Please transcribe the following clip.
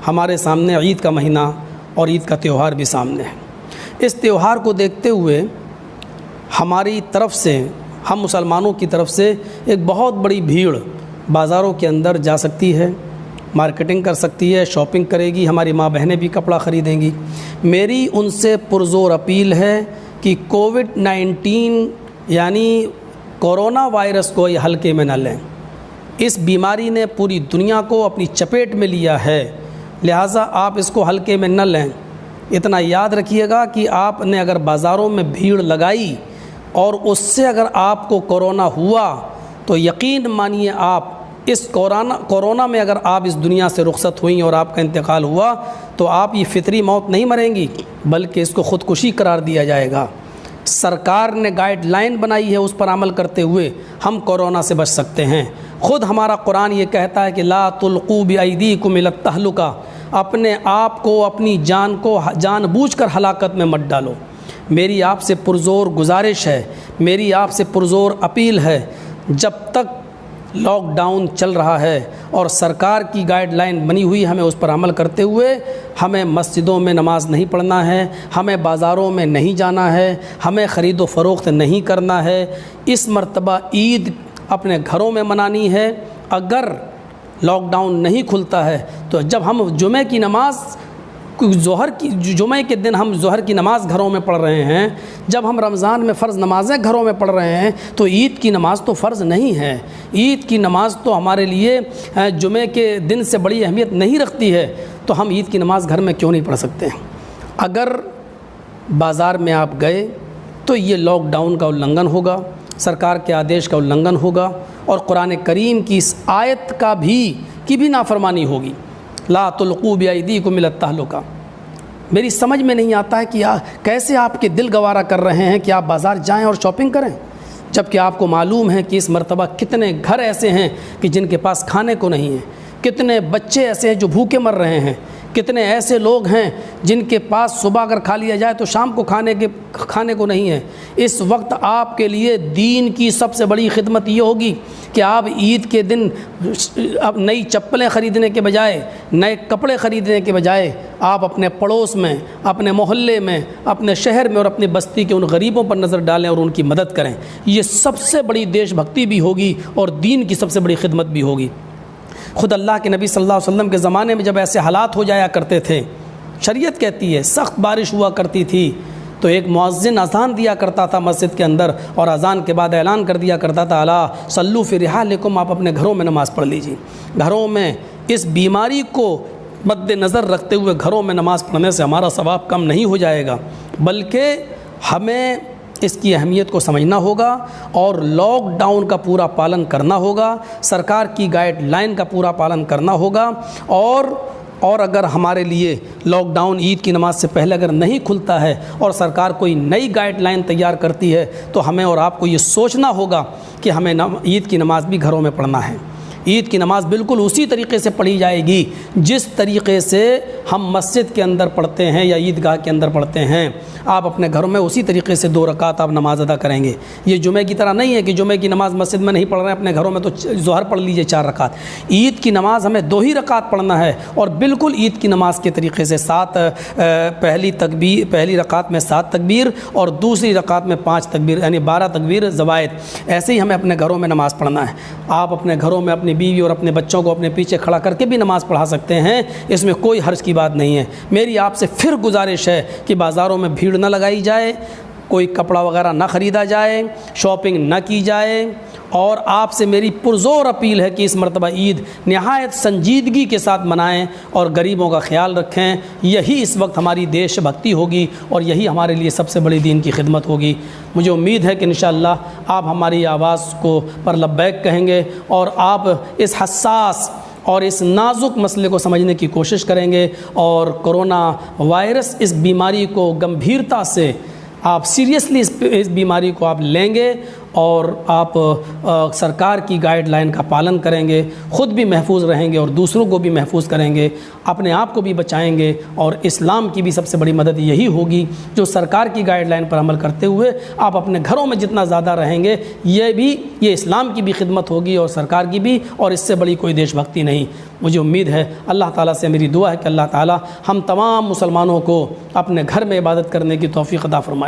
ہمارے سامنے عید کا مہینہ اور عید کا تہوار بھی سامنے ہے۔ اس تہوار کو دیکھتے ہوئے ہماری طرف سے، ہم مسلمانوں کی طرف سے ایک بہت بڑی بھیڑ بازاروں کے اندر جا سکتی ہے، مارکیٹنگ کر سکتی ہے، شاپنگ کرے گی، ہماری ماں بہنیں بھی کپڑا خریدیں گی۔ میری ان سے پرزور اپیل ہے کہ کووڈ-19 یعنی کورونا وائرس کو یہ ہلکے میں نہ لیں۔ اس بیماری نے پوری دنیا کو اپنی چپیٹ میں لیا ہے، لہٰذا آپ اس کو ہلکے میں نہ لیں۔ اتنا یاد رکھیے گا کہ آپ نے اگر بازاروں میں بھیڑ لگائی اور اس سے اگر آپ کو کورونا ہوا تو یقین مانیے آپ اس کورونا میں اگر آپ اس دنیا سے رخصت ہوئیں اور آپ کا انتقال ہوا تو آپ یہ فطری موت نہیں مریں گی، بلکہ اس کو خودکشی قرار دیا جائے گا۔ سرکار نے گائیڈ لائن بنائی ہے، اس پر عمل کرتے ہوئے ہم کورونا سے بچ سکتے ہیں۔ خود ہمارا قرآن یہ کہتا ہے کہ لا تلقوا بایدیکم الی التہلکہ، اپنے آپ کو، اپنی جان کو جان بوجھ کر ہلاکت میں مت ڈالو۔ میری آپ سے پرزور گزارش ہے، میری آپ سے پرزور اپیل ہے، جب تک لاک ڈاؤن چل رہا ہے اور سرکار کی گائیڈ لائن بنی ہوئی، ہمیں اس پر عمل کرتے ہوئے ہمیں مسجدوں میں نماز نہیں پڑھنا ہے، ہمیں بازاروں میں نہیں جانا ہے، ہمیں خرید و فروخت نہیں کرنا ہے۔ اس مرتبہ عید اپنے گھروں میں منانی ہے۔ اگر لاک ڈاؤن نہیں کھلتا ہے تو جب ہم جمعہ کے دن ہم ظہر کی نماز گھروں میں پڑھ رہے ہیں، جب ہم رمضان میں فرض نمازیں گھروں میں پڑھ رہے ہیں تو عید کی نماز تو فرض نہیں ہے۔ عید کی نماز تو ہمارے لیے جمعے کے دن سے بڑی اہمیت نہیں رکھتی ہے، تو ہم عید کی نماز گھر میں کیوں نہیں پڑھ سکتے ہیں؟ اگر بازار میں آپ گئے تو یہ لاک ڈاؤن کا النگھن ہوگا، سرکار کے آدیش کا النگھن ہوگا، اور قرآن کریم کی اس آیت کی بھی نافرمانی ہوگی، لا تلقوا بایدیکم الی التہلکہ۔ میری سمجھ میں نہیں آتا ہے کہ کیسے آپ کے دل گوارا کر رہے ہیں کہ آپ بازار جائیں اور شاپنگ کریں، جبکہ آپ کو معلوم ہے کہ اس مرتبہ کتنے گھر ایسے ہیں کہ جن کے پاس کھانے کو نہیں ہے، کتنے بچے ایسے ہیں جو بھوکے مر رہے ہیں، کتنے ایسے لوگ ہیں جن کے پاس صبح اگر کھا لیا جائے تو شام کو کھانے کو نہیں ہے۔ اس وقت آپ کے لیے دین کی سب سے بڑی خدمت یہ ہوگی کہ آپ عید کے دن اب نئی چپلیں خریدنے کے بجائے، نئے کپڑے خریدنے کے بجائے، آپ اپنے پڑوس میں، اپنے محلے میں، اپنے شہر میں اور اپنی بستی کے ان غریبوں پر نظر ڈالیں اور ان کی مدد کریں۔ یہ سب سے بڑی دیش بھکتی بھی ہوگی اور دین کی سب سے بڑی خدمت بھی ہوگی۔ خود اللہ کے نبی صلی اللہ علیہ وسلم کے زمانے میں جب ایسے حالات ہو جایا کرتے تھے، شریعت کہتی ہے سخت بارش ہوا کرتی تھی، تو ایک مؤذن اذان دیا کرتا تھا مسجد کے اندر، اور اذان کے بعد اعلان کر دیا کرتا تھا الا صلوا فی رحالکم، آپ اپنے گھروں میں نماز پڑھ لیجیے۔ گھروں میں اس بیماری کو مد نظر رکھتے ہوئے گھروں میں نماز پڑھنے سے ہمارا ثواب کم نہیں ہو جائے گا، بلکہ ہمیں اس کی اہمیت کو سمجھنا ہوگا اور لاک ڈاؤن کا پورا پالن کرنا ہوگا، سرکار کی گائیڈ لائن کا پورا پالن کرنا ہوگا، اور اگر ہمارے لیے لاک ڈاؤن عید کی نماز سے پہلے اگر نہیں کھلتا ہے اور سرکار کوئی نئی گائیڈ لائن تیار کرتی ہے تو ہمیں اور آپ کو یہ سوچنا ہوگا کہ ہمیں عید کی نماز بھی گھروں میں پڑھنا ہے۔ عید کی نماز بالکل اسی طریقے سے پڑھی جائے گی جس طریقے سے ہم مسجد کے اندر پڑھتے ہیں یا عیدگاہ کے اندر پڑھتے ہیں۔ آپ اپنے گھروں میں اسی طریقے سے 2 رکعت آپ نماز ادا کریں گے۔ یہ جمعہ کی طرح نہیں ہے کہ جمعہ کی نماز مسجد میں نہیں پڑھ رہے ہیں، اپنے گھروں میں تو ظہر پڑھ لیجئے 4 رکعت۔ عید کی نماز ہمیں 2 ہی رکعت پڑھنا ہے، اور بالکل عید کی نماز کے طریقے سے پہلی رکعت میں 7 تکبیر اور دوسری رکعت میں 5 تکبیر، یعنی 12 تکبیر زوائد۔ ایسے ہی ہمیں اپنے گھروں میں نماز پڑھنا ہے۔ آپ اپنے گھروں میں اپنی بیوی اور اپنے بچوں کو اپنے پیچھے کھڑا کر کے بھی نماز پڑھا سکتے ہیں، اس میں کوئی حرج کی بات نہیں ہے۔ میری آپ سے پھر گزارش ہے کہ بازاروں میں بھیڑ نہ لگائی جائے، کوئی کپڑا وغیرہ نہ خریدا جائے، شاپنگ نہ کی جائے، اور آپ سے میری پرزور اپیل ہے کہ اس مرتبہ عید نہایت سنجیدگی کے ساتھ منائیں اور غریبوں کا خیال رکھیں۔ یہی اس وقت ہماری دیش بھکتی ہوگی اور یہی ہمارے لیے سب سے بڑی دین کی خدمت ہوگی۔ مجھے امید ہے کہ انشاءاللہ آپ ہماری آواز کو پر لبیک کہیں گے اور آپ اس حساس اور اس نازک مسئلے کو سمجھنے کی کوشش کریں گے، اور کرونا وائرس اس بیماری کو گمبھیرتا سے آپ سیریسلی اس بیماری کو آپ لیں گے اور آپ سرکار کی گائیڈ لائن کا پالن کریں گے، خود بھی محفوظ رہیں گے اور دوسروں کو بھی محفوظ کریں گے، اپنے آپ کو بھی بچائیں گے، اور اسلام کی بھی سب سے بڑی مدد یہی ہوگی جو سرکار کی گائیڈ لائن پر عمل کرتے ہوئے آپ اپنے گھروں میں جتنا زیادہ رہیں گے، یہ اسلام کی بھی خدمت ہوگی اور سرکار کی بھی، اور اس سے بڑی کوئی دیش بھکتی نہیں۔ مجھے امید ہے، اللہ تعالیٰ سے میری دعا ہے کہ اللہ تعالیٰ ہم تمام مسلمانوں کو اپنے گھر میں عبادت کرنے کی توفیق عطا فرمائے۔